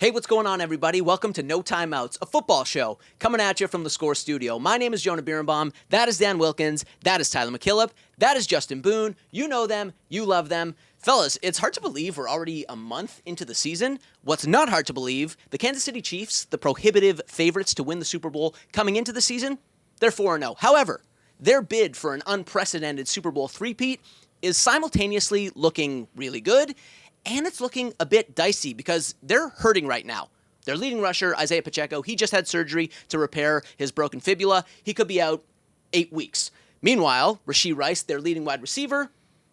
Hey, what's going on, everybody? Welcome to No Timeouts, a football show coming at you from the Score Studio. My name is Jonah Birnbaum. That is Dan Wilkins. That is Tyler MacKillop. That is Justin Boone. You know them. You love them. Fellas, it's hard to believe we're already a month into the season. What's not hard to believe, the Kansas City Chiefs, the prohibitive favorites to win the Super Bowl coming into the season, they're 4-0. However, their bid for an unprecedented Super Bowl three-peat is simultaneously looking really good, and it's looking a bit dicey because they're hurting right now. Their leading rusher, Isaiah Pacheco, he just had surgery to repair his broken fibula. He could be out 8 weeks. Meanwhile, Rashee Rice, their leading wide receiver,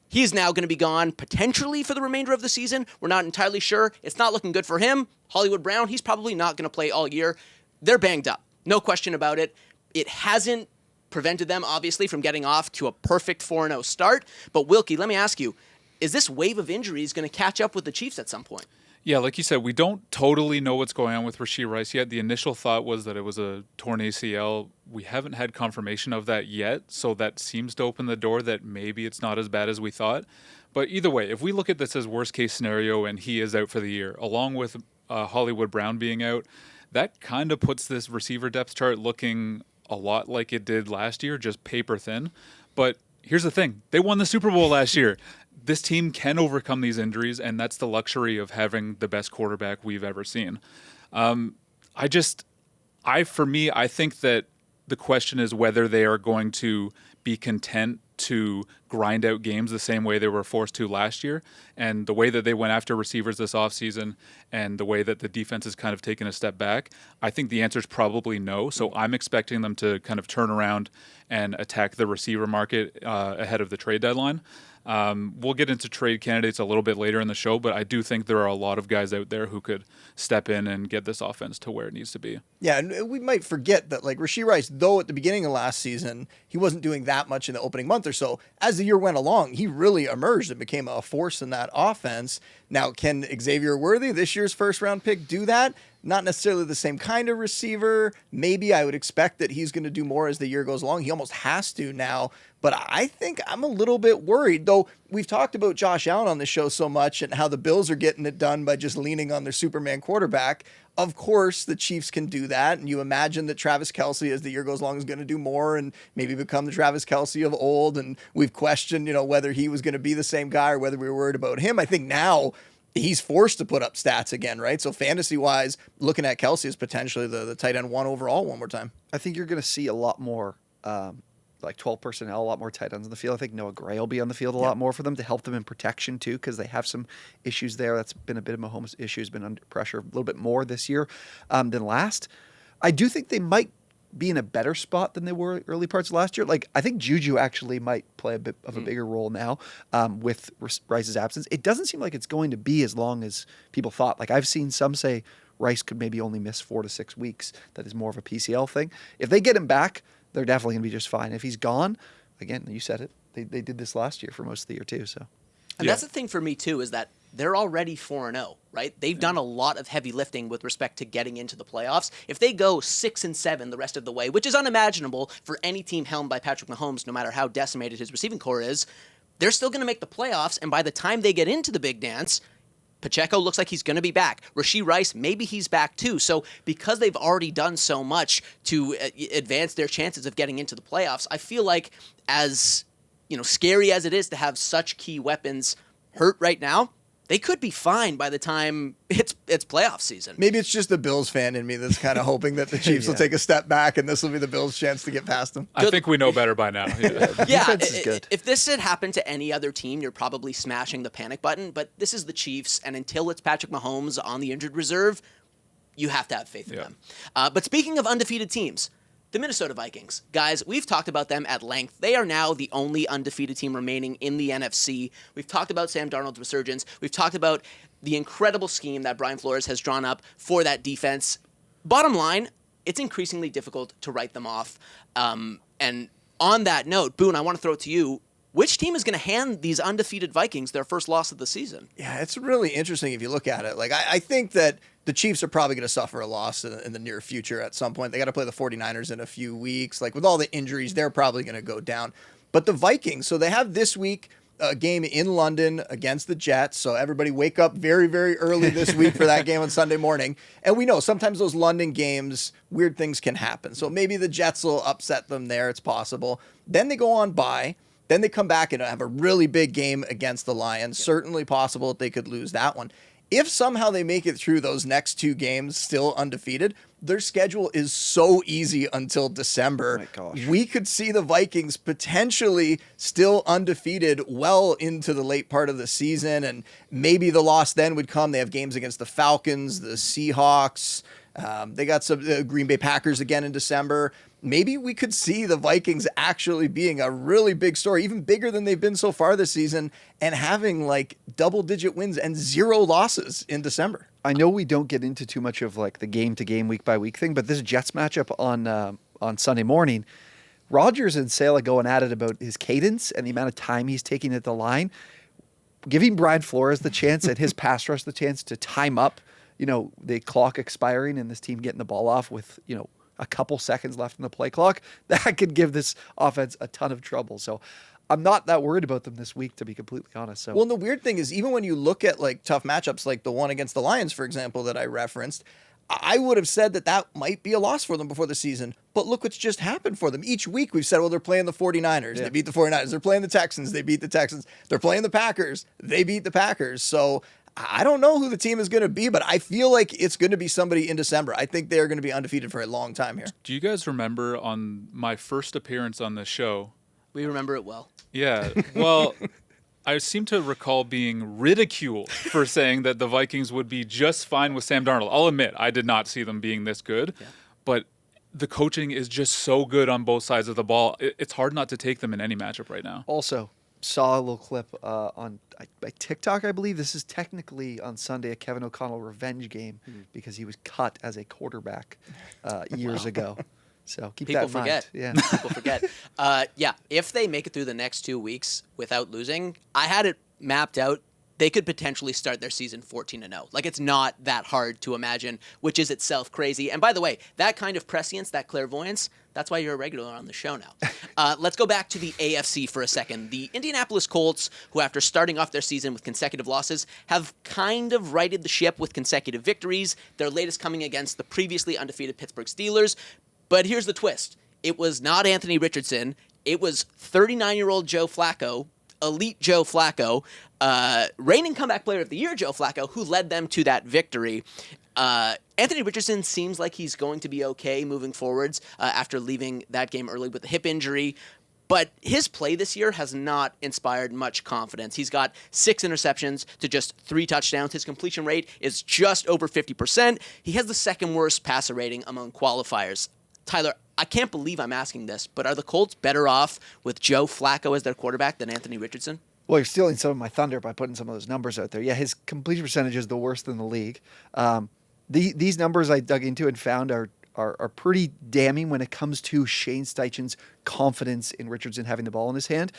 he's now going to be gone potentially for the remainder of the season. We're not entirely sure. It's not looking good for him. Hollywood Brown, he's probably not going to play all year. They're banged up. No question about it. It hasn't prevented them, obviously, from getting off to a perfect 4-0 start. But Wilkie, let me ask you, is this wave of injuries going to catch up with the Chiefs at some point? Yeah, like you said, we don't totally know what's going on with Rashee Rice yet. The initial thought was that it was a torn ACL. We haven't had confirmation of that yet, so that seems to open the door that maybe it's not as bad as we thought. But either way, if we look at this as worst-case scenario and he is out for the year, along with Hollywood Brown being out, that kind of puts this receiver depth chart looking a lot like it did last year, just paper thin. But here's the thing. They won the Super Bowl last year. This team can overcome these injuries, and that's the luxury of having the best quarterback we've ever seen. I think that the question is whether they are going to be content to grind out games the same way they were forced to last year, and the way that they went after receivers this offseason and the way that the defense has kind of taken a step back. I think the answer is probably no, so I'm expecting them to kind of turn around and attack the receiver market ahead of the trade deadline. We'll get into trade candidates a little bit later in the show, but I do think there are a lot of guys out there who could step in and get this offense to where it needs to be. Yeah, and we might forget that, like, Rashee Rice, though at the beginning of last season, he wasn't doing that much in the opening month or so. As the year went along, he really emerged and became a force in that offense. Now, can Xavier Worthy, this year's first-round pick, do that? Not necessarily the same kind of receiver. Maybe I would expect that he's going to do more as the year goes along. He almost has to now. But I think I'm a little bit worried, though we've talked about Josh Allen on this show so much and how the Bills are getting it done by just leaning on their Superman quarterback. Of course, the Chiefs can do that, and you imagine that Travis Kelce, as the year goes along, is going to do more and maybe become the Travis Kelce of old, and we've questioned, whether he was going to be the same guy or whether we were worried about him. I think now he's forced to put up stats again, right? So fantasy-wise, looking at Kelce as potentially the tight end one overall one more time. I think you're going to see a lot more like 12 personnel, a lot more tight ends on the field. I think Noah Gray will be on the field a lot more for them to help them in protection too, because they have some issues there. That's been a bit of Mahomes' issue, has been under pressure a little bit more this year than last. I do think they might be in a better spot than they were early parts of last year. Like, I think Juju actually might play a bit of a bigger role now with Rice's absence. It doesn't seem like it's going to be as long as people thought. Like, I've seen some say Rice could maybe only miss 4 to 6 weeks. That is more of a PCL thing. If they get him back, they're definitely going to be just fine. If he's gone, again, you said it, they did this last year for most of the year too. So, and that's the thing for me too, is that they're already 4-0, right? They've done a lot of heavy lifting with respect to getting into the playoffs. If they go 6-7 the rest of the way, which is unimaginable for any team helmed by Patrick Mahomes, no matter how decimated his receiving core is, they're still going to make the playoffs. And by the time they get into the big dance, Pacheco looks like he's going to be back. Rashee Rice, maybe he's back too. So because they've already done so much to advance their chances of getting into the playoffs, I feel like, as scary as it is to have such key weapons hurt right now, they could be fine by the time it's playoff season. Maybe it's just the Bills fan in me that's kind of hoping that the Chiefs will take a step back and this will be the Bills' chance to get past them. I think we know better by now. Yeah, if this had happened to any other team, you're probably smashing the panic button. But this is the Chiefs, and until it's Patrick Mahomes on the injured reserve, you have to have faith in them. But speaking of undefeated teams, the Minnesota Vikings. Guys, we've talked about them at length. They are now the only undefeated team remaining in the NFC. We've talked about Sam Darnold's resurgence. We've talked about the incredible scheme that Brian Flores has drawn up for that defense. Bottom line, it's increasingly difficult to write them off. And on that note, Boone, I want to throw it to you. Which team is going to hand these undefeated Vikings their first loss of the season? Yeah, it's really interesting if you look at it. Like, I think that the Chiefs are probably going to suffer a loss in the near future at some point. They got to play the 49ers in a few weeks. Like, with all the injuries, they're probably going to go down. But the Vikings, so they have this week a game in London against the Jets. So everybody wake up very, very early this week for that game on Sunday morning. And we know sometimes those London games, weird things can happen. So maybe the Jets will upset them there. It's possible. Then they go on bye. Then they come back and have a really big game against the Lions. Certainly possible that they could lose that one. If somehow they make it through those next 2 games still undefeated, their schedule is so easy until December. Oh my gosh. We could see the Vikings potentially still undefeated well into the late part of the season, and maybe the loss then would come. They have games against the Falcons, the Seahawks. They got some Green Bay Packers again in December. Maybe we could see the Vikings actually being a really big story, even bigger than they've been so far this season, and having like double-digit wins and 0 losses in December. I know we don't get into too much of like the game-to-game, week-by-week thing, but this Jets matchup on Sunday morning, Rodgers and Saleh going at it about his cadence and the amount of time he's taking at the line, giving Brian Flores the chance and his pass rush the chance to time up, the clock expiring and this team getting the ball off with, a couple seconds left in the play clock, that could give this offense a ton of trouble. So I'm not that worried about them this week, to be completely honest. So, well, and the weird thing is, even when you look at like tough matchups, like the one against the Lions, for example, that I referenced, I would have said that might be a loss for them before the season. But look what's just happened for them. Each week we've said, well, they're playing the 49ers. Yeah. They beat the 49ers. They're playing the Texans. They beat the Texans. They're playing the Packers. They beat the Packers. So I don't know who the team is going to be, but I feel like it's going to be somebody in December. I think they're going to be undefeated for a long time here. Do you guys remember on my first appearance on this show? We remember it well. Yeah. Well, I seem to recall being ridiculed for saying that the Vikings would be just fine with Sam Darnold. I'll admit, I did not see them being this good, but the coaching is just so good on both sides of the ball. It's hard not to take them in any matchup right now. Also, saw a little clip on TikTok, I believe. This is technically on Sunday a Kevin O'Connell revenge game because he was cut as a quarterback years ago. So keep that in mind. Yeah. People forget. If they make it through the next 2 weeks without losing, I had it mapped out. They could potentially start their season 14-0. Like, it's not that hard to imagine, which is itself crazy. And by the way, that kind of prescience, that clairvoyance, that's why you're a regular on the show now. Let's go back to the AFC for a second. The Indianapolis Colts, who after starting off their season with consecutive losses, have kind of righted the ship with consecutive victories, their latest coming against the previously undefeated Pittsburgh Steelers. But here's the twist. It was not Anthony Richardson. It was 39-year-old Joe Flacco, elite Joe Flacco, reigning comeback player of the year Joe Flacco, who led them to that victory. Anthony Richardson seems like he's going to be okay moving forwards after leaving that game early with a hip injury. But his play this year has not inspired much confidence. He's got 6 interceptions to just 3 touchdowns. His completion rate is just over 50%. He has the second worst passer rating among qualifiers. Tyler, I can't believe I'm asking this, but are the Colts better off with Joe Flacco as their quarterback than Anthony Richardson? Well, you're stealing some of my thunder by putting some of those numbers out there. Yeah, his completion percentage is the worst in the league. These numbers I dug into and found are pretty damning when it comes to Shane Steichen's confidence in Richardson having the ball in his hand.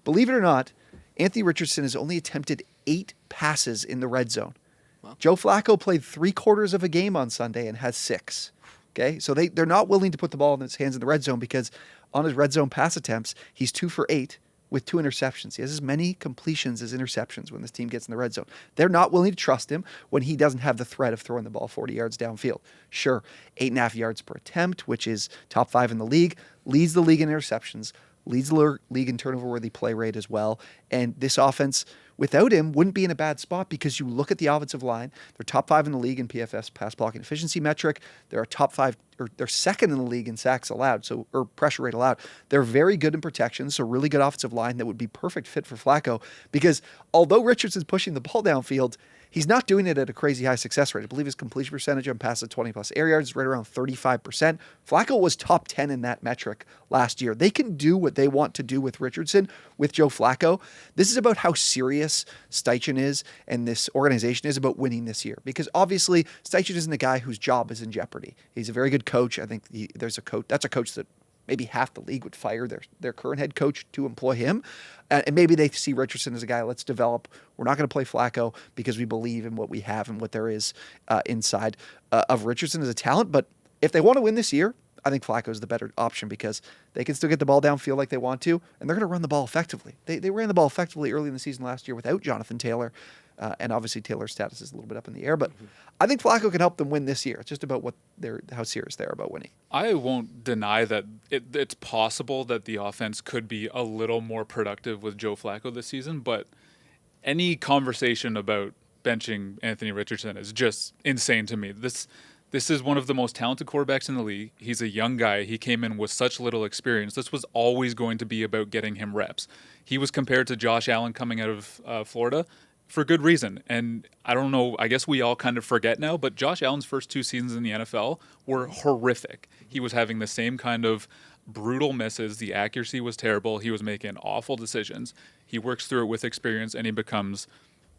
Believe it or not, Anthony Richardson has only attempted 8 passes in the red zone. Wow. Joe Flacco played 3/4 of a game on Sunday and has 6. Okay, so they're not willing to put the ball in his hands in the red zone because on his red zone pass attempts, he's 2 for 8 with 2 interceptions. He has as many completions as interceptions when this team gets in the red zone. They're not willing to trust him when he doesn't have the threat of throwing the ball 40 yards downfield. Sure, 8.5 yards per attempt, which is top 5 in the league, leads the league in interceptions, leads the league in turnover-worthy play rate as well. And this offense, without him, wouldn't be in a bad spot because you look at the offensive line. They're top 5 in the league in PFF's pass blocking efficiency metric. They're top 5, or they're second in the league in sacks allowed, or pressure rate allowed. They're very good in protection, so really good offensive line that would be perfect fit for Flacco because although Richardson's pushing the ball downfield, he's not doing it at a crazy high success rate. I believe his completion percentage on passes 20-plus air yards is right around 35%. Flacco was top 10 in that metric last year. They can do what they want to do with Richardson, with Joe Flacco. This is about how serious Steichen is and this organization is about winning this year. Because obviously, Steichen isn't a guy whose job is in jeopardy. He's a very good coach. I think that's a coach that maybe half the league would fire their current head coach to employ him. And maybe they see Richardson as a guy, let's develop. We're not going to play Flacco because we believe in what we have and what there is inside of Richardson as a talent. But if they want to win this year, I think Flacco's the better option because they can still get the ball downfield like they want to, and they're going to run the ball effectively. They ran the ball effectively early in the season last year without Jonathan Taylor, and obviously Taylor's status is a little bit up in the air. But I think Flacco can help them win this year. It's just about how serious they are about winning. I won't deny that it's possible that the offense could be a little more productive with Joe Flacco this season, but any conversation about benching Anthony Richardson is just insane to me. This is one of the most talented quarterbacks in the league. He's a young guy. He came in with such little experience. This was always going to be about getting him reps. He was compared to Josh Allen coming out of Florida for good reason. And I don't know, I guess we all kind of forget now, but Josh Allen's first 2 seasons in the NFL were horrific. He was having the same kind of brutal misses. The accuracy was terrible. He was making awful decisions. He works through it with experience, and he becomes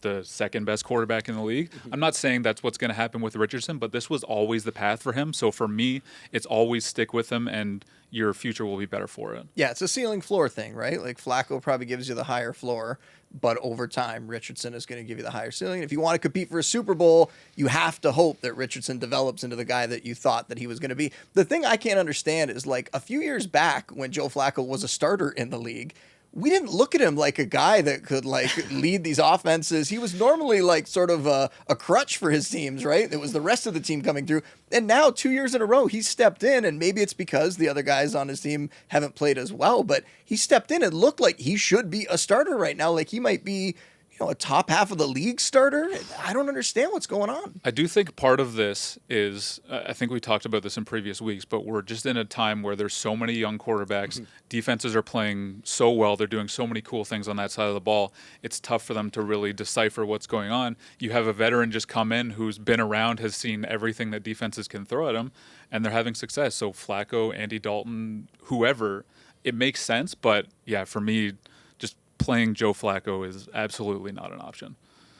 the second best quarterback in the league. I'm not saying that's what's going to happen with Richardson, but this was always the path for him. So for me, it's always stick with him, and your future will be better for it. Yeah, it's a ceiling floor thing, right? Like Flacco probably gives you the higher floor, but over time, Richardson is going to give you the higher ceiling. If you want to compete for a Super Bowl, you have to hope that Richardson develops into the guy that you thought that he was going to be. The thing I can't understand is, like, a few years back when Joe Flacco was a starter in the league, we didn't look at him like a guy that could, like, lead these offenses. He was normally, like, sort of a crutch for his teams, right? It was the rest of the team coming through. And now 2 years in a row, he's stepped in, and maybe it's because the other guys on his team haven't played as well, but he stepped in and looked like he should be a starter right now. Like, he might be, a top half of the league starter. I don't understand what's going on. I do think part of this is, I think we talked about this in previous weeks, but we're just in a time where there's so many young quarterbacks. Defenses are playing so well. They're doing so many cool things on that side of the ball. It's tough for them to really decipher what's going on. You have a veteran just come in who's been around, has seen everything that defenses can throw at him, and they're having success. So Flacco, Andy Dalton, whoever, it makes sense. But yeah, for me, playing Joe Flacco is absolutely not an option.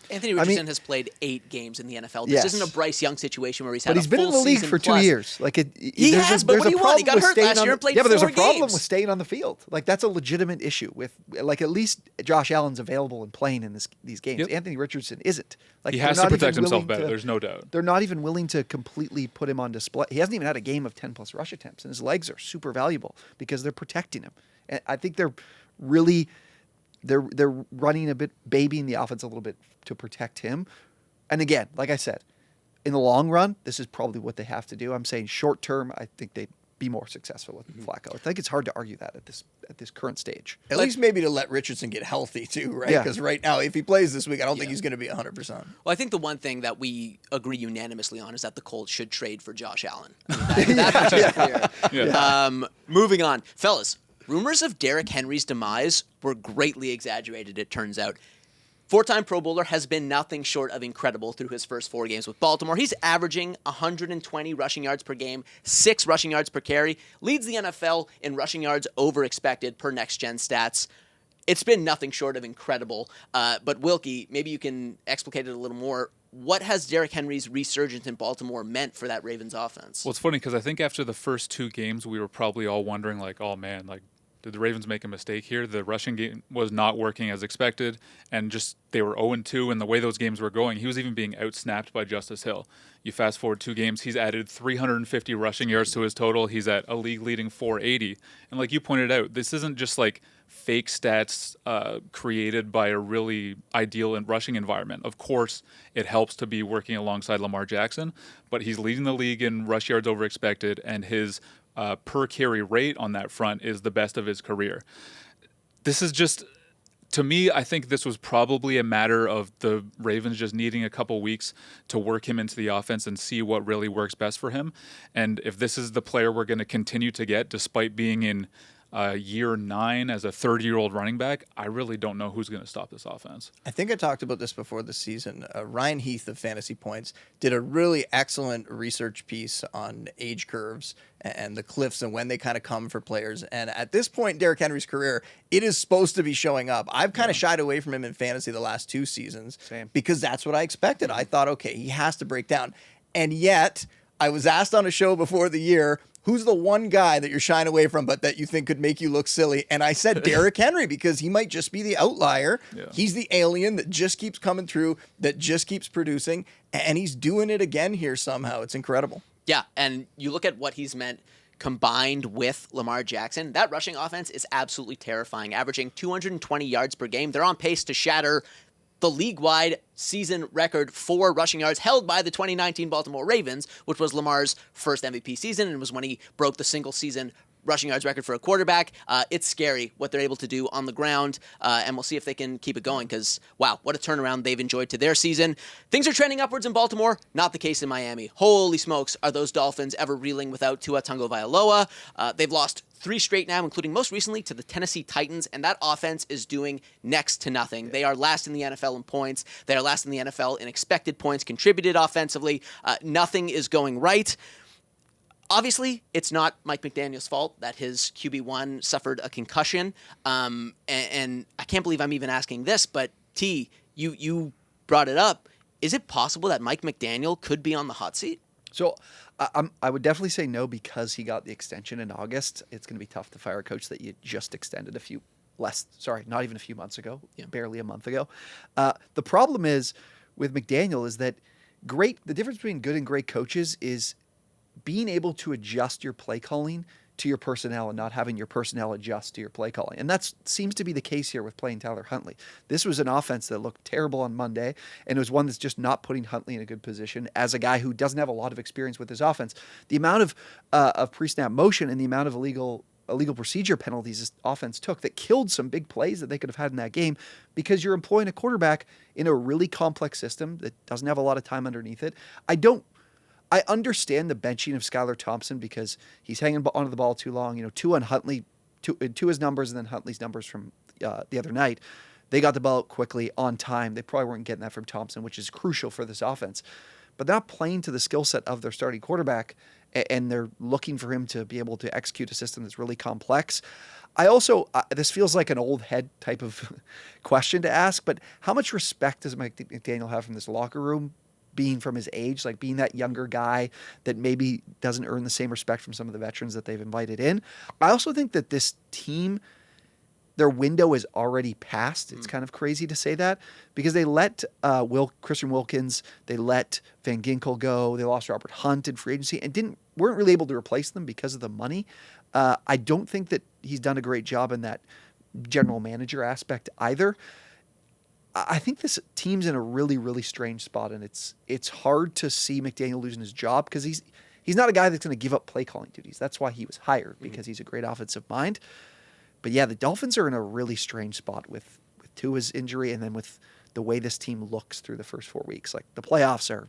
Anthony Richardson has played 8 games in the NFL. This isn't a Bryce Young situation where he's had but he's been in the league for 2 years. Like he has, but what do you want? He got hurt last year and played 4 games. Yeah, but there's a problem with staying on the field. Like, that's a legitimate issue with, like, at least Josh Allen's available and playing in these games. Yep. Anthony Richardson isn't. Like, he has to protect himself better. There's no doubt. They're not even willing to completely put him on display. He hasn't even had a game of 10-plus rush attempts, and his legs are super valuable because they're protecting him. And I think they're really... They're running a bit, babying the offense a little bit to protect him. And again, like I said, in the long run, this is probably what they have to do. I'm saying short term, I think they'd be more successful with Flacco. I think it's hard to argue that at this current stage. At least maybe to let Richardson get healthy too, right? Because right now, if he plays this week, I don't think he's going to be 100%. Well, I think the one thing that we agree unanimously on is that the Colts should trade for Josh Allen. I mean, that much is clear. Yeah. Moving on. Fellas, rumors of Derrick Henry's demise were greatly exaggerated, it turns out. 4-time Pro Bowler has been nothing short of incredible through his first 4 games with Baltimore. He's averaging 120 rushing yards per game, 6 rushing yards per carry, leads the NFL in rushing yards over expected per next-gen stats. It's been nothing short of incredible. But Wilkie, maybe you can explicate it a little more. What has Derrick Henry's resurgence in Baltimore meant for that Ravens offense? Well, it's funny because I think after the first 2 games, we were probably all wondering, like, oh, man, like, did the Ravens make a mistake here? The rushing game was not working as expected, and just they were 0-2, and the way those games were going, he was even being outsnapped by Justice Hill. You fast forward 2 games, he's added 350 rushing yards to his total. He's at a league-leading 480. And like you pointed out, this isn't just like fake stats created by a really ideal and rushing environment. Of course, it helps to be working alongside Lamar Jackson, but he's leading the league in rush yards over expected, and his per carry rate on that front is the best of his career. This is just, to me, I think this was probably a matter of the Ravens just needing a couple weeks to work him into the offense and see what really works best for him. And if this is the player we're going to continue to get, despite being in year 9 as a 30-year-old running back, I really don't know who's going to stop this offense. I think I talked about this before the season. Ryan Heath of Fantasy Points did a really excellent research piece on age curves and the cliffs and when they kind of come for players. And at this point in Derrick Henry's career, it is supposed to be showing up. I've kind of shied away from him in fantasy the last 2 seasons. Same. Because that's what I expected. I thought, okay, he has to break down. And yet, I was asked on a show before the year, who's the one guy that you're shying away from but that you think could make you look silly? And I said Derrick Henry because he might just be the outlier. Yeah. He's the alien that just keeps coming through, that just keeps producing, and he's doing it again here somehow. It's incredible. Yeah, and you look at what he's meant combined with Lamar Jackson, that rushing offense is absolutely terrifying, averaging 220 yards per game. They're on pace to shatter the league-wide season record for rushing yards held by the 2019 Baltimore Ravens, which was Lamar's first MVP season and was when he broke the single-season rushing yards record for a quarterback. It's scary what they're able to do on the ground, and we'll see if they can keep it going because, wow, what a turnaround they've enjoyed to their season. Things are trending upwards in Baltimore, not the case in Miami. Holy smokes, are those Dolphins ever reeling without Tua Tagovailoa? They've lost 3 straight now, including most recently to the Tennessee Titans, and that offense is doing next to nothing. They are last in the NFL in points. They are last in the NFL in expected points contributed offensively. Nothing is going right. Obviously, it's not Mike McDaniel's fault that his QB1 suffered a concussion. And I can't believe I'm even asking this, but T, you brought it up. Is it possible that Mike McDaniel could be on the hot seat? So I would definitely say no because he got the extension in August. It's going to be tough to fire a coach that you just extended not even a few months ago, barely a month ago. The problem is with McDaniel is that the difference between good and great coaches is being able to adjust your play calling to your personnel and not having your personnel adjust to your play calling. And that seems to be the case here with playing Tyler Huntley. This was an offense that looked terrible on Monday, and it was one that's just not putting Huntley in a good position as a guy who doesn't have a lot of experience with his offense. The amount of pre-snap motion and the amount of illegal procedure penalties this offense took that killed some big plays that they could have had in that game because you're employing a quarterback in a really complex system that doesn't have a lot of time underneath it. I understand the benching of Skylar Thompson because he's hanging onto the ball too long. Tua and Huntley, Tua's numbers and then Huntley's numbers from the other night, they got the ball out quickly on time. They probably weren't getting that from Thompson, which is crucial for this offense. But they're not playing to the skill set of their starting quarterback, and they're looking for him to be able to execute a system that's really complex. I also, this feels like an old head type of question to ask, but how much respect does Mike McDaniel have from this locker room? Being from his age, like being that younger guy that maybe doesn't earn the same respect from some of the veterans that they've invited in. I also think that this team, their window is already passed. It's kind of crazy to say that because they let Christian Wilkins, they let Van Ginkel go, they lost Robert Hunt in free agency and weren't really able to replace them because of the money. I don't think that he's done a great job in that general manager aspect either. I think this team's in a really, really strange spot, and it's hard to see McDaniel losing his job because he's not a guy that's going to give up play calling duties. That's why he was hired, because he's a great offensive mind. But yeah, the Dolphins are in a really strange spot with Tua's injury and then with the way this team looks through the first 4 weeks. Like the playoffs are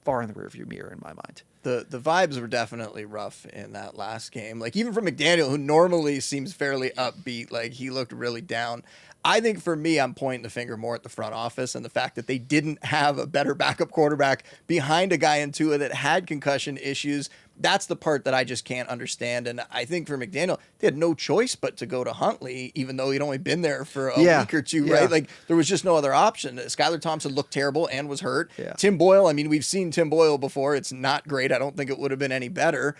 far in the rearview mirror in my mind. The vibes were definitely rough in that last game. Like even from McDaniel, who normally seems fairly upbeat, like he looked really down. I think for me, I'm pointing the finger more at the front office and the fact that they didn't have a better backup quarterback behind a guy in Tua that had concussion issues. That's the part that I just can't understand. And I think for McDaniel, they had no choice but to go to Huntley, even though he'd only been there for a week or two, right? Like there was just no other option. Skylar Thompson looked terrible and was hurt. Yeah. Tim Boyle, I mean, we've seen Tim Boyle before. It's not great. I don't think it would have been any better.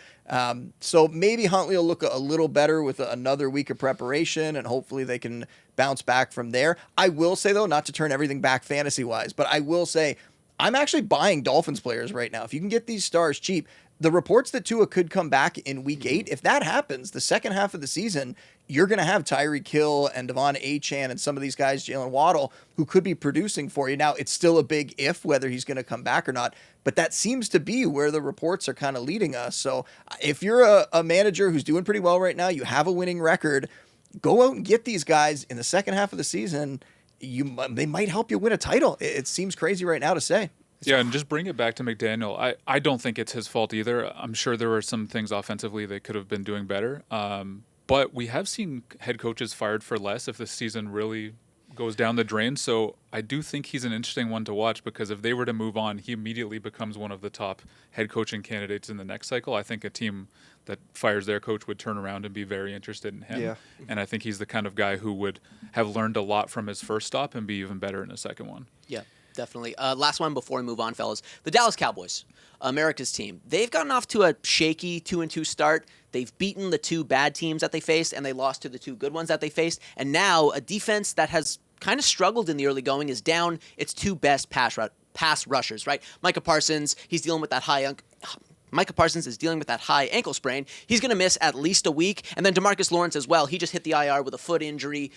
So maybe Huntley will look a little better with another week of preparation, and hopefully they can bounce back from there. I will say, though, not to turn everything back fantasy-wise, but I will say I'm actually buying Dolphins players right now. If you can get these stars cheap, the reports that Tua could come back in week 8, if that happens, the second half of the season, you're going to have Tyreek Hill and Devon Achane and some of these guys, Jalen Waddle, who could be producing for you. Now, it's still a big if whether he's going to come back or not, but that seems to be where the reports are kind of leading us. So if you're a manager who's doing pretty well right now, you have a winning record, go out and get these guys in the second half of the season. They might help you win a title. It seems crazy right now to say. Yeah, and just bring it back to McDaniel. I don't think it's his fault either. I'm sure there were some things offensively they could have been doing better. But we have seen head coaches fired for less if the season really goes down the drain. So I do think he's an interesting one to watch because if they were to move on, he immediately becomes one of the top head coaching candidates in the next cycle. I think a team that fires their coach would turn around and be very interested in him. Yeah. And I think he's the kind of guy who would have learned a lot from his first stop and be even better in the second one. Yeah. Definitely. Last one before we move on, fellas. The Dallas Cowboys, America's team. They've gotten off to a shaky 2-2 start. They've beaten the 2 bad teams that they faced, and they lost to the 2 good ones that they faced. And now a defense that has kind of struggled in the early going is down its 2 best pass rushers, right? Micah Parsons, he's dealing with that high Micah Parsons is dealing with that high ankle sprain. He's going to miss at least a week. And then DeMarcus Lawrence as well. He just hit the IR with a foot injury.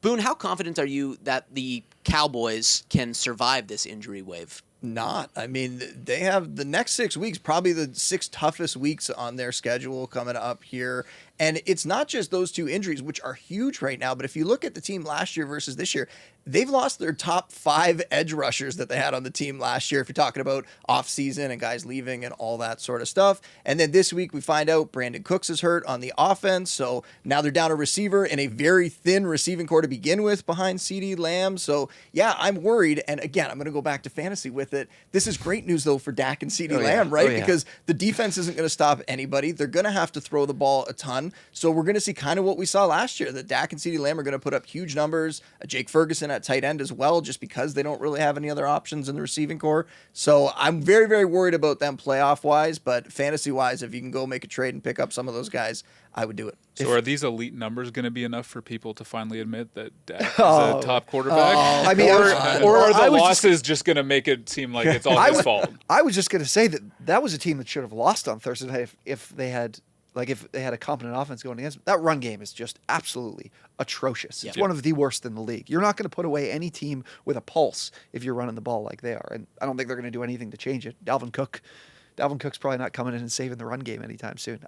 Boone, how confident are you that the Cowboys can survive this injury wave? Not. I mean, they have the next 6 weeks, probably the 6 toughest weeks on their schedule coming up here. And it's not just those 2 injuries, which are huge right now. But if you look at the team last year versus this year, they've lost their top 5 edge rushers that they had on the team last year. If you're talking about offseason and guys leaving and all that sort of stuff. And then this week we find out Brandon Cooks is hurt on the offense. So now they're down a receiver and a very thin receiving core to begin with behind CeeDee Lamb. So yeah, I'm worried. And again, I'm going to go back to fantasy with it. This is great news though for Dak and CeeDee Lamb, right? Because the defense isn't going to stop anybody. They're going to have to throw the ball a ton. So we're going to see kind of what we saw last year, that Dak and CeeDee Lamb are going to put up huge numbers. Jake Ferguson at tight end as well, just because they don't really have any other options in the receiving core. So I'm very, very worried about them playoff-wise, but fantasy-wise, if you can go make a trade and pick up some of those guys, I would do it. So are these elite numbers going to be enough for people to finally admit that Dak is a top quarterback? I mean, or are the losses just going to make it seem like it's all his fault? I was just going to say that was a team that should have lost on Thursday night if they had a competent offense going against them. That run game is just absolutely atrocious. It's one of the worst in the league. You're not going to put away any team with a pulse if you're running the ball like they are. And I don't think they're going to do anything to change it. Dalvin Cook's probably not coming in and saving the run game anytime soon.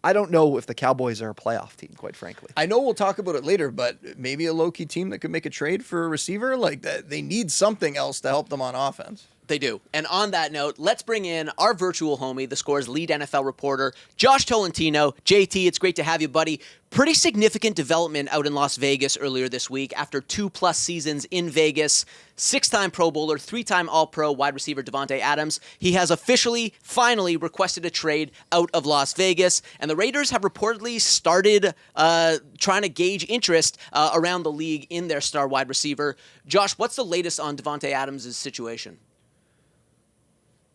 I don't know if the Cowboys are a playoff team, quite frankly. I know we'll talk about it later, but maybe a low-key team that could make a trade for a receiver, like that, they need something else to help them on offense. They do. And on that note, let's bring in our virtual homie, the Score's lead NFL reporter, Josh Tolentino. JT, it's great to have you, buddy. Pretty significant development out in Las Vegas earlier this week after 2+ seasons in Vegas. 6-time Pro Bowler, 3-time All-Pro wide receiver Davante Adams. He has finally requested a trade out of Las Vegas, and the Raiders have reportedly started trying to gauge interest around the league in their star wide receiver. Josh, what's the latest on Davante Adams' situation?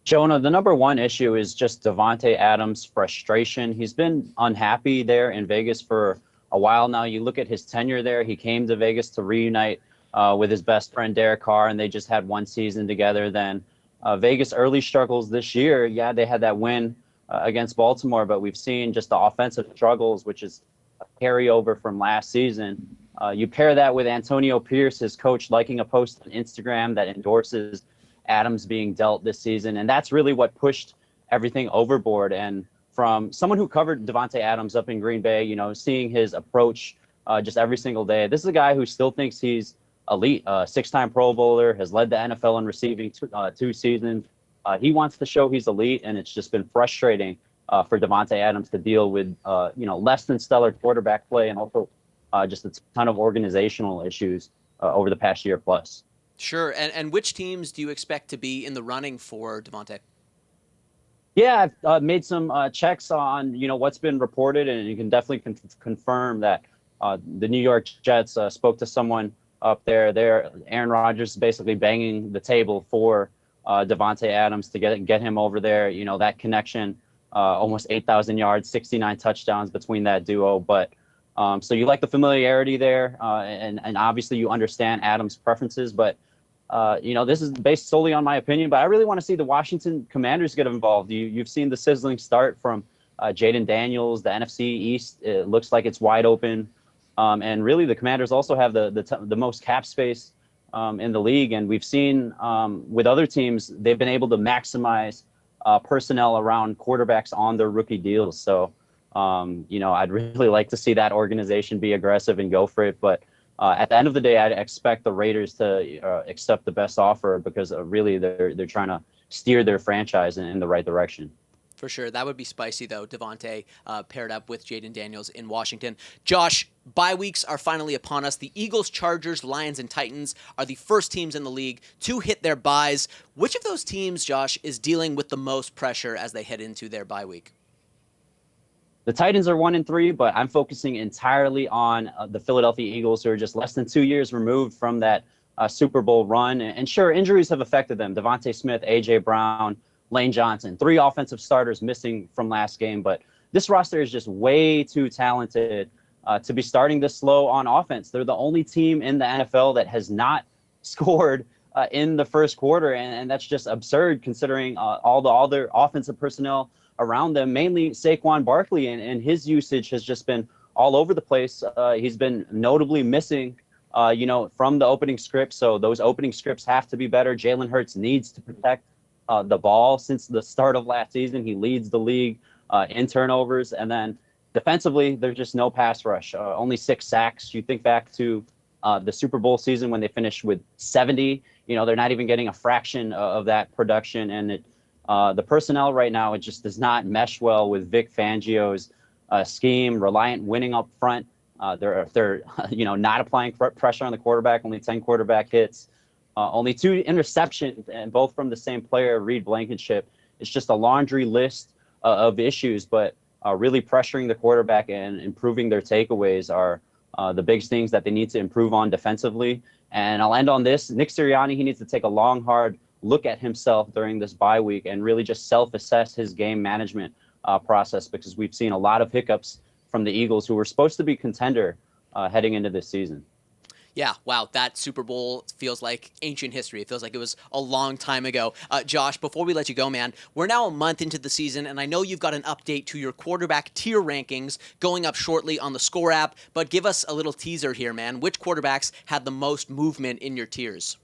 Jonah, the number one issue is just Davante Adams' frustration. He's been unhappy there in Vegas for a while now. You look at his tenure there. He came to Vegas to reunite with his best friend Derek Carr, and they just had one season together. Then Vegas early struggles this year. Yeah, they had that win against Baltimore, but we've seen just the offensive struggles, which is a carryover from last season. You pair that with Antonio Pierce, his coach, liking a post on Instagram that endorses Adams being dealt this season, and that's really what pushed everything overboard. And from someone who covered Davante Adams up in Green Bay, seeing his approach just every single day, this is a guy who still thinks he's elite. 6-time Pro Bowler, has led the NFL in receiving 2 seasons. He wants to show he's elite, and it's just been frustrating for Davante Adams to deal with less than stellar quarterback play, and also just a ton of organizational issues over the past year plus. Sure. And which teams do you expect to be in the running for Davante? Yeah, I've made some checks on, what's been reported, and you can definitely confirm that the New York Jets spoke to someone up there. Aaron Rodgers is basically banging the table for Davante Adams to get him over there. That connection, almost 8,000 yards, 69 touchdowns between that duo. But so you like the familiarity there, and obviously you understand Adams' preferences, but this is based solely on my opinion, but I really want to see the Washington Commanders get involved. You've seen the sizzling start from Jaden Daniels, the NFC East. It looks like it's wide open. And really the Commanders also have the most cap space in the league. And we've seen with other teams, they've been able to maximize personnel around quarterbacks on their rookie deals. So, I'd really like to see that organization be aggressive and go for it. But at the end of the day, I'd expect the Raiders to accept the best offer because really they're trying to steer their franchise in the right direction. For sure. That would be spicy, though, Davante paired up with Jaden Daniels in Washington. Josh, bye weeks are finally upon us. The Eagles, Chargers, Lions, and Titans are the first teams in the league to hit their byes. Which of those teams, Josh, is dealing with the most pressure as they head into their bye week? The Titans are 1-3, but I'm focusing entirely on the Philadelphia Eagles, who are just less than 2 years removed from that Super Bowl run. And sure, injuries have affected them. Devontae Smith, A.J. Brown, Lane Johnson, 3 offensive starters missing from last game. But this roster is just way too talented to be starting this slow on offense. They're the only team in the NFL that has not scored in the first quarter, and that's just absurd considering all their offensive personnel around them, mainly Saquon Barkley, and his usage has just been all over the place. He's been notably missing, from the opening script. So those opening scripts have to be better. Jalen Hurts needs to protect the ball. Since the start of last season, he leads the league in turnovers. And then defensively, there's just no pass rush. Only 6 sacks. You think back to the Super Bowl season when they finished with 70. They're not even getting a fraction of that production. And the personnel right now, it just does not mesh well with Vic Fangio's scheme, reliant winning up front. They're not applying pressure on the quarterback, only 10 quarterback hits, only 2 interceptions, and both from the same player, Reed Blankenship. It's just a laundry list of issues, but really pressuring the quarterback and improving their takeaways are the big things that they need to improve on defensively. And I'll end on this. Nick Sirianni, he needs to take a long, hard look at himself during this bye week and really just self-assess his game management process, because we've seen a lot of hiccups from the Eagles, who were supposed to be contender heading into this season. Yeah, wow, that Super Bowl feels like ancient history. It feels like it was a long time ago. Josh, before we let you go, man, we're now a month into the season, and I know you've got an update to your quarterback tier rankings going up shortly on the Score app, but give us a little teaser here, man. Which quarterbacks had the most movement in your tiers?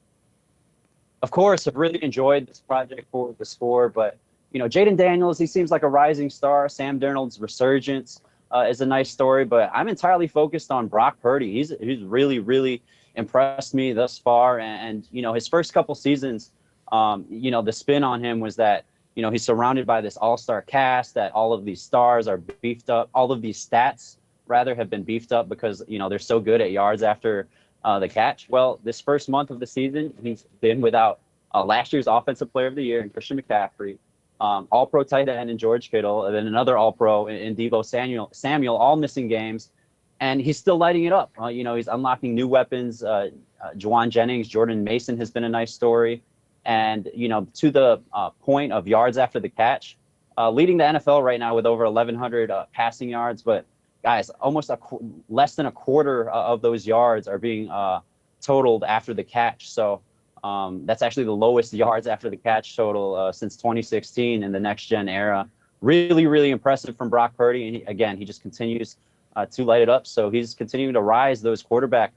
Of course, I've really enjoyed this project for the Score, but, Jaden Daniels, he seems like a rising star. Sam Darnold's resurgence is a nice story, but I'm entirely focused on Brock Purdy. He's really, really impressed me thus far. And his first couple seasons, the spin on him was that, he's surrounded by this all-star cast, that all of these stars are beefed up. All of these stats, rather, have been beefed up because, they're so good at yards after the catch. Well, this first month of the season, he's been without last year's Offensive Player of the Year in Christian McCaffrey, all-pro tight end in George Kittle, and then another all-pro in Deebo Samuel, all missing games, and he's still lighting it up. He's unlocking new weapons. Juwan Jennings, Jordan Mason has been a nice story, and to the point of yards after the catch, leading the NFL right now with over 1,100 passing yards. But guys, almost less than a quarter of those yards are being totaled after the catch. So that's actually the lowest yards after the catch total since 2016 in the next-gen era. Really, really impressive from Brock Purdy. And he just continues to light it up. So he's continuing to rise those quarterback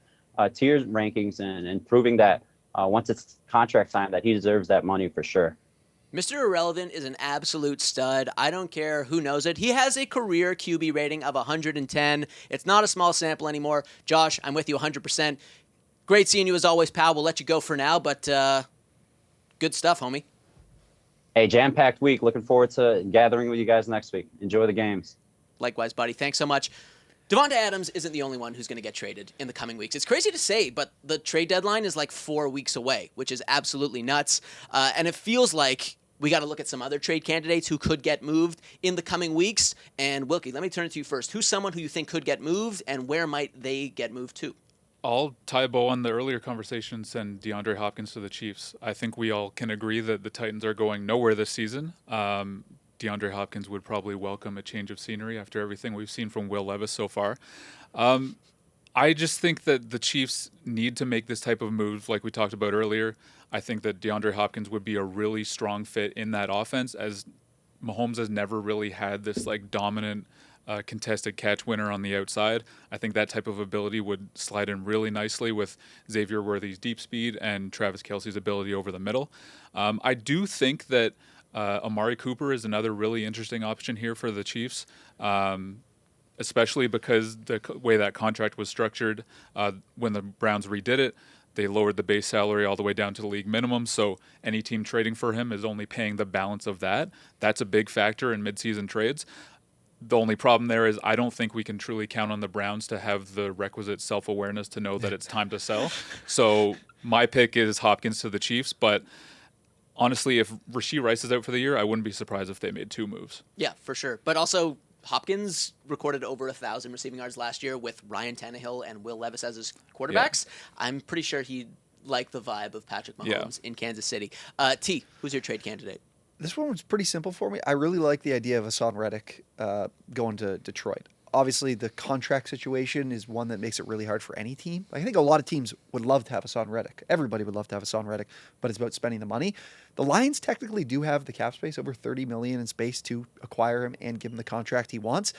tier rankings and proving that once it's contract time that he deserves that money for sure. Mr. Irrelevant is an absolute stud. I don't care who knows it. He has a career QB rating of 110. It's not a small sample anymore. Josh, I'm with you 100%. Great seeing you as always, pal. We'll let you go for now, but good stuff, homie. Hey, jam-packed week. Looking forward to gathering with you guys next week. Enjoy the games. Likewise, buddy. Thanks so much. Davante Adams isn't the only one who's going to get traded in the coming weeks. It's crazy to say, but the trade deadline is like 4 weeks away, which is absolutely nuts. And it feels like we got to look at some other trade candidates who could get moved in the coming weeks. And Wilkie, let me turn it to you first. Who's someone who you think could get moved, and where might they get moved to? I'll tie a bow on the earlier conversation, send DeAndre Hopkins to the Chiefs. I think we all can agree that the Titans are going nowhere this season. DeAndre Hopkins would probably welcome a change of scenery after everything we've seen from Will Levis so far. I just think that the Chiefs need to make this type of move like we talked about earlier. I think that DeAndre Hopkins would be a really strong fit in that offense, as Mahomes has never really had this dominant contested catch winner on the outside. I think that type of ability would slide in really nicely with Xavier Worthy's deep speed and Travis Kelce's ability over the middle. I do think that Amari Cooper is another really interesting option here for the Chiefs, especially because the way that contract was structured when the Browns redid it, they lowered the base salary all the way down to the league minimum, so any team trading for him is only paying the balance of that. That's a big factor in midseason trades. The only problem there is I don't think we can truly count on the Browns to have the requisite self-awareness to know that it's time to sell. So my pick is Hopkins to the Chiefs, but honestly, if Rashee Rice is out for the year, I wouldn't be surprised if they made 2 moves. Yeah, for sure. But also, Hopkins recorded over 1,000 receiving yards last year with Ryan Tannehill and Will Levis as his quarterbacks. Yeah. I'm pretty sure he'd like the vibe of Patrick Mahomes in Kansas City. T, who's your trade candidate? This one was pretty simple for me. I really like the idea of Hassan Reddick going to Detroit. obviously the contract situation is one that makes it really hard for any team. I think a lot of teams would love to have Hassan Reddick. Everybody would love to have Hassan Reddick, but it's about spending the money. The Lions technically do have the cap space, over $30 million in space to acquire him and give him the contract he wants.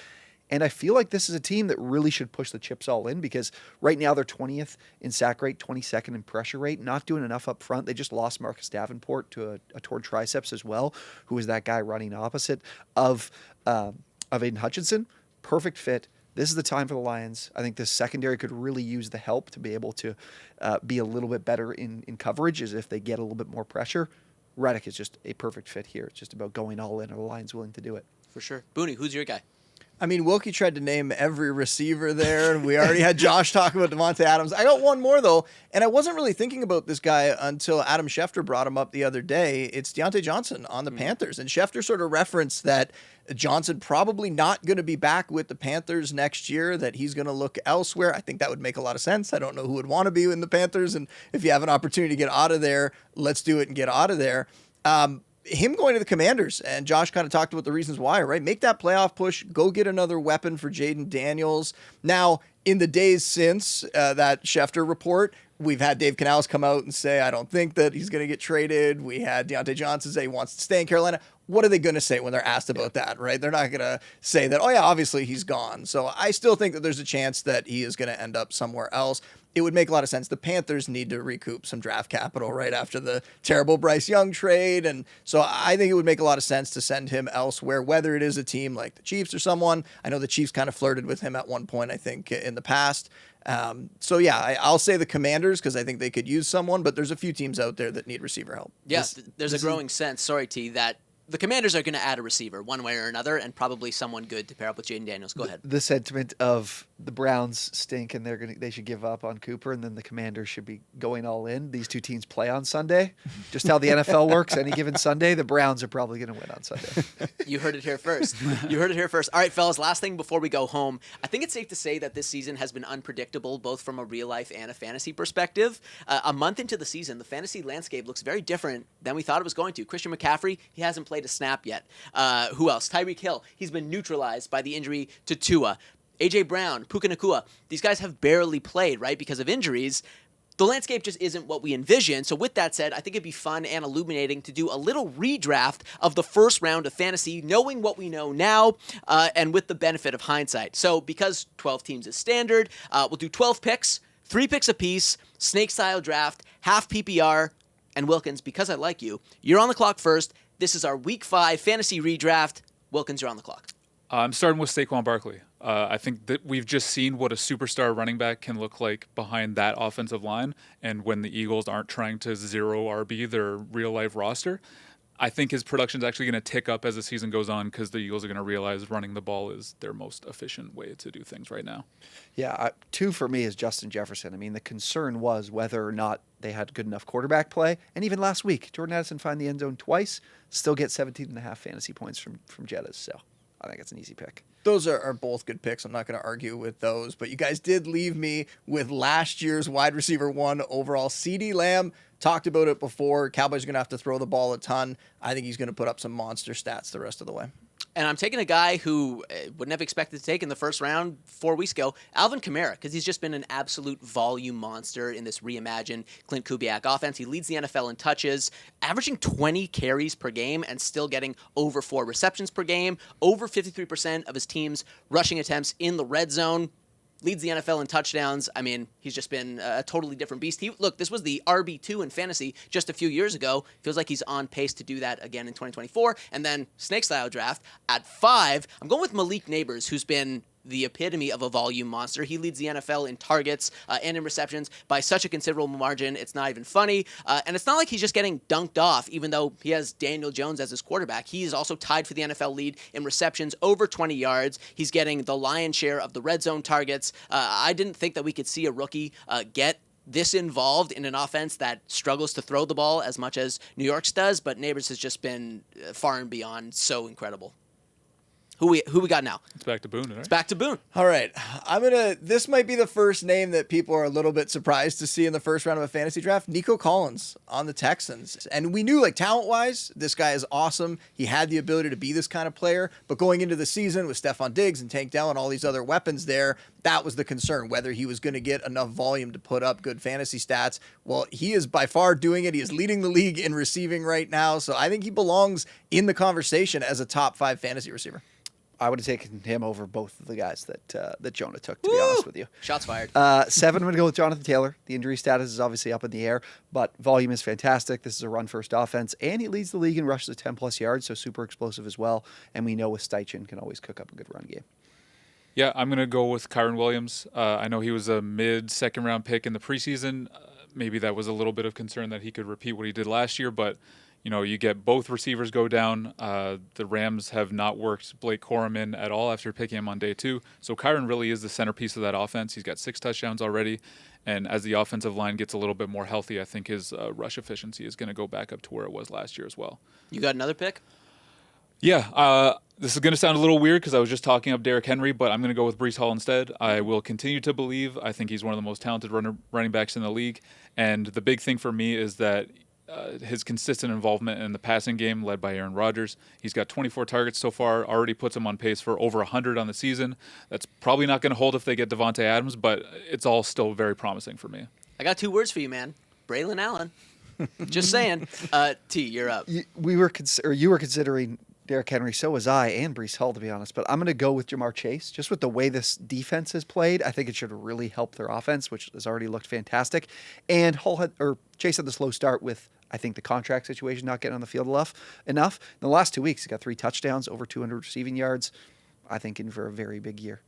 And I feel like this is a team that really should push the chips all in, because right now they're 20th in sack rate, 22nd in pressure rate, not doing enough up front. They just lost Marcus Davenport to a torn triceps as well, who is that guy running opposite of Aiden Hutchinson. Perfect fit. This is the time for the Lions. I think the secondary could really use the help to be able to be a little bit better in coverage, as if they get a little bit more pressure. Reddick is just a perfect fit here. It's just about going all in. Are the Lions willing to do it? For sure. Boone, who's your guy? I mean, Wilkie tried to name every receiver there, and we already had Josh talk about Davante Adams. I got one more, though, and I wasn't really thinking about this guy until Adam Schefter brought him up the other day. It's Deontay Johnson on the Panthers, and Schefter sort of referenced that Johnson probably not going to be back with the Panthers next year, that he's going to look elsewhere. I think that would make a lot of sense. I don't know who would want to be in the Panthers, and if you have an opportunity to get out of there, let's do it and get out of there. Him going to the Commanders, and Josh kind of talked about the reasons why, right? Make that playoff push, go get another weapon for Jaden Daniels. Now, in the days since that Schefter report, we've had Dave Canales come out and say, I don't think that he's going to get traded. We had Deontay Johnson say he wants to stay in Carolina. What are they going to say when they're asked about that, right? They're not going to say that, oh yeah, obviously he's gone. So I still think that there's a chance that he is going to end up somewhere else. It would make a lot of sense. The Panthers need to recoup some draft capital right after the terrible Bryce Young trade. And so I think it would make a lot of sense to send him elsewhere, whether it is a team like the Chiefs or someone. I know the Chiefs kind of flirted with him at one point, I think, in the past. So yeah, I'll say the Commanders, because I think they could use someone, but there's a few teams out there that need receiver help. Yes, there's a growing sense, sorry T, that the Commanders are going to add a receiver one way or another, and probably someone good to pair up with Jaden Daniels. Go ahead. The sentiment of the Browns stink and they should give up on Cooper, and then the Commanders should be going all in. These two teams play on Sunday. Just how the NFL works, any given Sunday, the Browns are probably going to win on Sunday. You heard it here first. You heard it here first. All right, fellas, last thing before we go home. I think it's safe to say that this season has been unpredictable, both from a real life and a fantasy perspective. A month into the season, the fantasy landscape looks very different than we thought it was going to. Christian McCaffrey, he hasn't played a snap yet. Who else? Tyreek Hill, he's been neutralized by the injury to Tua. A.J. Brown, Puka Nacua, these guys have barely played, right, because of injuries. The landscape just isn't what we envisioned. So with that said, I think it'd be fun and illuminating to do a little redraft of the first round of fantasy, knowing what we know now and with the benefit of hindsight. So because 12 teams is standard, we'll do 12 picks, 3 picks apiece, snake-style draft, half PPR, and Wilkins, because I like you, you're on the clock first. This is our Week 5 fantasy redraft. Wilkins, you're on the clock. I'm starting with Saquon Barkley. I think that we've just seen what a superstar running back can look like behind that offensive line. And when the Eagles aren't trying to zero RB their real-life roster, I think his production is actually going to tick up as the season goes on, because the Eagles are going to realize running the ball is their most efficient way to do things right now. Yeah, 2 for me is Justin Jefferson. I mean, the concern was whether or not they had good enough quarterback play. And even last week, Jordan Addison found the end zone twice, still get 17.5 fantasy points from Jettas. So I think it's an easy pick. Those are both good picks. I'm not going to argue with those. But you guys did leave me with last year's wide receiver 1 overall, CeeDee Lamb. Talked about it before. Cowboys are going to have to throw the ball a ton. I think he's going to put up some monster stats the rest of the way. And I'm taking a guy who wouldn't have expected to take in the first round 4 weeks ago, Alvin Kamara, because he's just been an absolute volume monster in this reimagined Clint Kubiak offense. He leads the NFL in touches, averaging 20 carries per game and still getting over 4 receptions per game, over 53% of his team's rushing attempts in the red zone. Leads the NFL in touchdowns. I mean, he's just been a totally different beast. Look, this was the RB2 in fantasy just a few years ago. Feels like he's on pace to do that again in 2024. And then snake-style draft at 5. I'm going with Malik Neighbors, who's been the epitome of a volume monster. He leads the NFL in targets and in receptions by such a considerable margin. It's not even funny. And it's not like he's just getting dunked off, even though he has Daniel Jones as his quarterback. He is also tied for the NFL lead in receptions over 20 yards. He's getting the lion's share of the red zone targets. I didn't think that we could see a rookie get this involved in an offense that struggles to throw the ball as much as New York's does, but Neighbors has just been far and beyond so incredible. Who we got now? It's back to Boone, right? It's back to Boone. All right. This might be the first name that people are a little bit surprised to see in the first round of a fantasy draft. Nico Collins on the Texans. And we knew, like, talent-wise, this guy is awesome. He had the ability to be this kind of player. But going into the season with Stephon Diggs and Tank Dell and all these other weapons there, that was the concern, whether he was going to get enough volume to put up good fantasy stats. Well, he is by far doing it. He is leading the league in receiving right now. So I think he belongs in the conversation as a top 5 fantasy receiver. I would have taken him over both of the guys that Jonah took, to be honest with you. Shots fired. 7, I'm going to go with Jonathan Taylor. The injury status is obviously up in the air, but volume is fantastic. This is a run-first offense, and he leads the league in rushes of 10-plus yards, so super explosive as well. And we know with Steichen can always cook up a good run game. Yeah, I'm going to go with Kyron Williams. I know he was a mid-second round pick in the preseason. Maybe that was a little bit of concern that he could repeat what he did last year, but you get both receivers go down. The Rams have not worked Blake Corum in at all after picking him on day 2. So Kyron really is the centerpiece of that offense. He's got 6 touchdowns already. And as the offensive line gets a little bit more healthy, I think his rush efficiency is going to go back up to where it was last year as well. You got another pick? Yeah. This is going to sound a little weird because I was just talking up Derrick Henry, but I'm going to go with Breece Hall instead. I will continue to believe. I think he's one of the most talented running backs in the league. And the big thing for me is that his consistent involvement in the passing game led by Aaron Rodgers. He's got 24 targets so far, already puts him on pace for over 100 on the season. That's probably not going to hold if they get Davante Adams, but it's all still very promising for me. I got 2 words for you, man. Braylon Allen. Just saying. T, you're up. You were considering Derrick Henry, so was I, and Breece Hall, to be honest. But I'm going to go with Jamar Chase. Just with the way this defense has played, I think it should really help their offense, which has already looked fantastic. And Chase had the slow start with, I think, the contract situation, not getting on the field enough. In the last 2 weeks, he got 3 touchdowns, over 200 receiving yards. I think in for a very big year.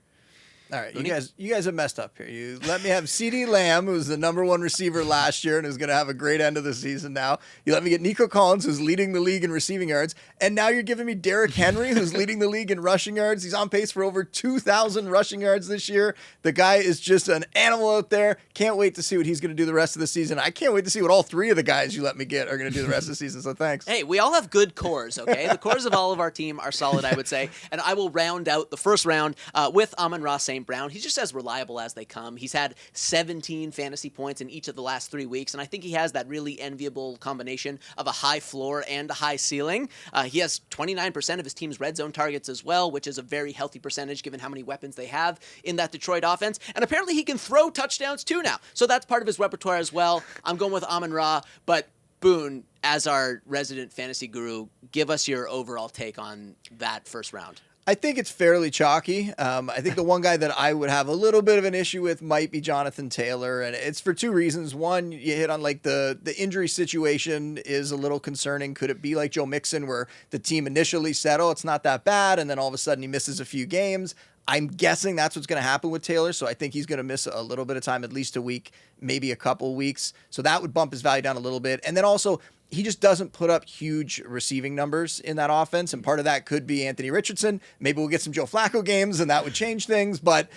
All right, you guys have messed up here. You let me have CeeDee Lamb, who's the number 1 receiver last year and is going to have a great end of the season now. You let me get Nico Collins, who's leading the league in receiving yards. And now you're giving me Derrick Henry, who's leading the league in rushing yards. He's on pace for over 2,000 rushing yards this year. The guy is just an animal out there. Can't wait to see what he's going to do the rest of the season. I can't wait to see what all 3 of the guys you let me get are going to do the rest of the season, so thanks. Hey, we all have good cores, okay? The cores of all of our team are solid, I would say. And I will round out the first round with Amon-Ra St. Brown. He's just as reliable as they come. He's had 17 fantasy points in each of the last 3 weeks, and I think he has that really enviable combination of a high floor and a high ceiling. He has 29% of his team's red zone targets as well, which is a very healthy percentage given how many weapons they have in that Detroit offense. And apparently he can throw touchdowns too now. So that's part of his repertoire as well. I'm going with Amon-Ra, but Boone, as our resident fantasy guru, give us your overall take on that first round. I think it's fairly chalky. I think the one guy that I would have a little bit of an issue with might be Jonathan Taylor, and it's for 2 reasons. One, you hit on like the injury situation is a little concerning. Could it be like Joe Mixon where the team initially said, oh, it's not that bad, and then all of a sudden he misses a few games? I'm guessing that's what's going to happen with Taylor, so I think he's going to miss a little bit of time, at least a week, maybe a couple weeks. So that would bump his value down a little bit. And then also, he just doesn't put up huge receiving numbers in that offense, and part of that could be Anthony Richardson. Maybe we'll get some Joe Flacco games, and that would change things. But,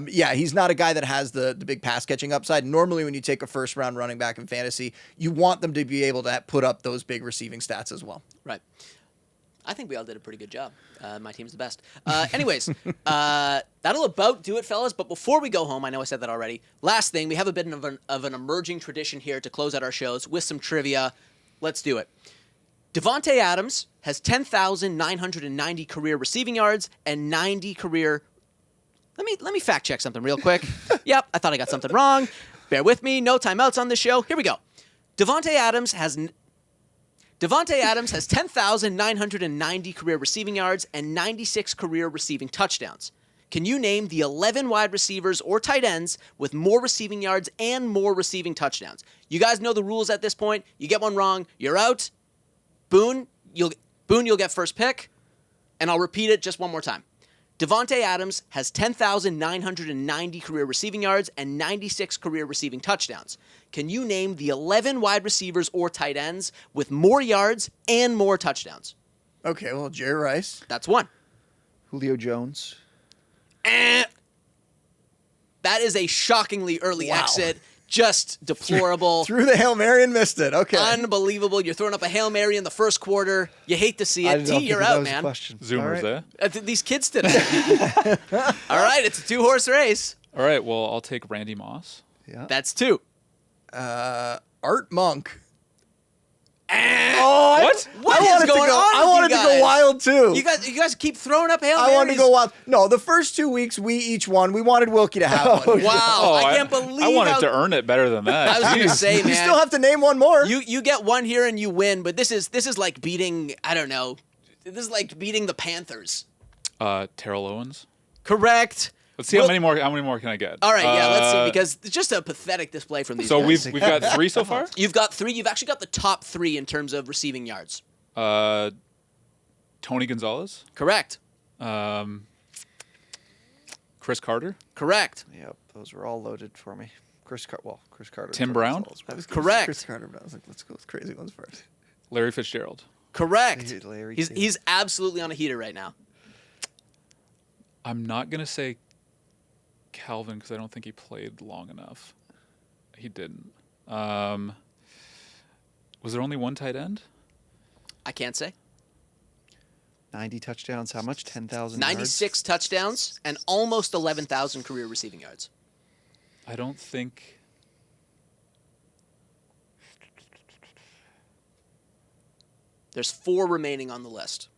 he's not a guy that has the big pass-catching upside. Normally, when you take a first-round running back in fantasy, you want them to be able to put up those big receiving stats as well. Right. I think we all did a pretty good job. My team's the best. Anyways, that'll about do it, fellas. But before we go home, I know I said that already. Last thing, we have a bit of an emerging tradition here to close out our shows with some trivia. Let's do it. Davante Adams has 10,990 career receiving yards and 90 career... Let me fact check something real quick. Yep, I thought I got something wrong. Bear with me. No timeouts on this show. Here we go. Davante Adams has 10,990 career receiving yards and 96 career receiving touchdowns. Can you name the 11 wide receivers or tight ends with more receiving yards and more receiving touchdowns? You guys know the rules at this point. You get one wrong, you're out. Boone, you'll get first pick, and I'll repeat it just one more time. Davante Adams has 10,990 career receiving yards and 96 career receiving touchdowns. Can you name the 11 wide receivers or tight ends with more yards and more touchdowns? Okay, well, Jerry Rice. That's one. Julio Jones. That is a shockingly early exit. Just deplorable. Threw the Hail Mary and missed it. Okay. Unbelievable. You're throwing up a Hail Mary in the first quarter. You hate to see it. T, you're out, man. Zoomers, These kids today. All right, it's a 2-horse race. All right, well, I'll take Randy Moss. Yeah. That's 2. Art Monk. What? What is going on? I wanted to go wild too. You guys keep throwing up Hail Marys. I wanted to go wild. No, the first 2 weeks we each won. We wanted Wilkie to have one. Wow, I can't believe I wanted to earn it better than that. I was going to say, man. You still have to name one more. You get one here and you win, but this is like beating, I don't know. This is like beating the Panthers. Terrell Owens. Correct. Let's see how many more can I get? All right, yeah, let's see, because it's just a pathetic display from these So guys. we've got 3 so far? You've got 3. You've actually got the top 3 in terms of receiving yards. Tony Gonzalez. Correct. Chris Carter. Correct. Yep, those were all loaded for me. Chris Carter. Tim Brown? Correct. Chris Carter, but I was like, let's go with crazy ones first. Larry Fitzgerald. Correct. Larry, He's absolutely on a heater right now. I'm not going to say Calvin because I don't think he played long enough. He didn't. Was there only one tight end? I can't say. 90 touchdowns. How much? 10,000 96 touchdowns and almost 11,000 career receiving yards. I don't think. There's 4 remaining on the list.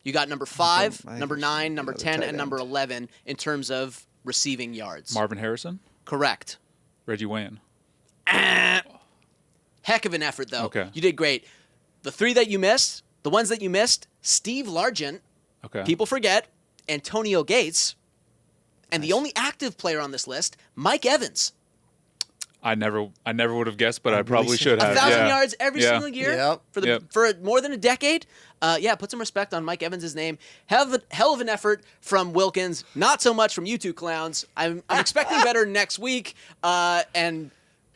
You got number 5, I number 9, number another 10, tight and number end. 11 in terms of receiving yards. Marvin Harrison? Correct. Reggie Wayne? Heck of an effort, though. Okay. You did great. The 3 that you missed, the ones that you missed, Steve Largent, Okay. people forget, Antonio Gates, and the only active player on this list, Mike Evans. I never would have guessed, but I probably should have. 1,000 yards every Yeah. single year Yep. for more than a decade. Put some respect on Mike Evans' name. Hell of an effort from Wilkins. Not so much from you two clowns. I'm expecting better next week, and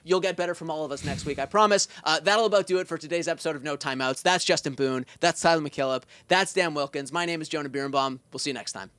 you'll get better from all of us next week, I promise. That'll about do it for today's episode of No Timeouts. That's Justin Boone. That's Tyler MacKillop. That's Dan Wilkins. My name is Jonah Birnbaum. We'll see you next time.